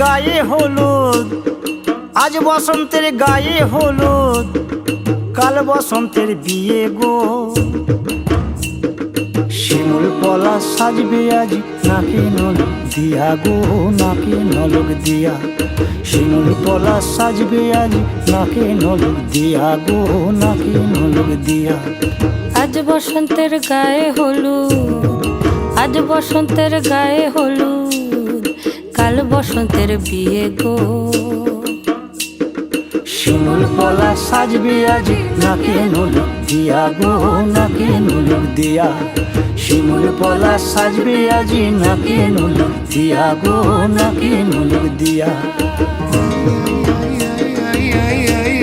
গায়ে হলুদ, আজ বসন্তের গায়ে হলুদ, কাল বসন্তের বিয়ে গো। শিমুল পলা সাজবে আজ নাকে নলক দিয়া গো, নাকে নলক দিয়া। শিমুল পলা সাজবে আজ নাকে নলক দিয়া গো, নাকে নলক দিয়া। আজ বসন্তের গায়ে হলুদ, আজ বসন্তের গায়ে হলুদ, কাল বসন্তের বিয়ে গো। শিমুল পলা সাজবে আজ নাকে নলক দিয়া গো, নাকে নলক দিয়া। শিমুল পলা সাজবে আজ নাকে নলক দিয়া গো, নাকে নলক দিয়া।